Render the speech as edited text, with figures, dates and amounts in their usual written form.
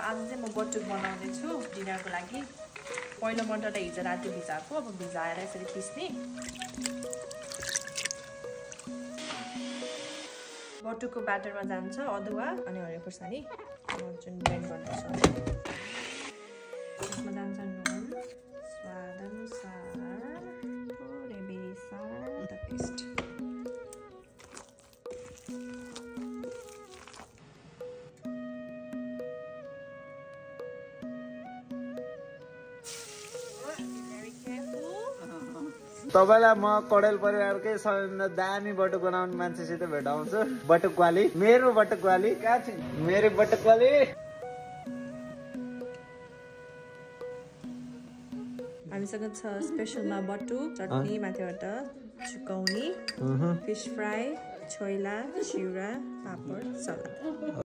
आज चाहिँ म बटुक बनाउने छु डिनरको लागि। पहिलो मटरलाई हिजो राति भिजाएको, अब भिजाएर यसरी पिस्ने। बटुकको ब्याटरमा जान्छ अदुवा अनि हरियो खुर्सानी जुन ब्लेन्ड गर्दैछ। यसमा जान्छ नुन स्वाद अनुसार, थोरै बेसार द पेस्ट। तपाईलाई म कडेल परिवारकै सबैभन्दा दामी बटुक बनाउने मान्छेसित भेटाउँछु। बटुकवाली, मेरो बटुकवाली कहाँ छ? मेरो बटुकवाली। हामीसँग छ स्पेसलमा बटुक, चटनी, माथिबाट चिकौनी, फिश फ्राई, छोइला, चिउरा, पापड, सलाद।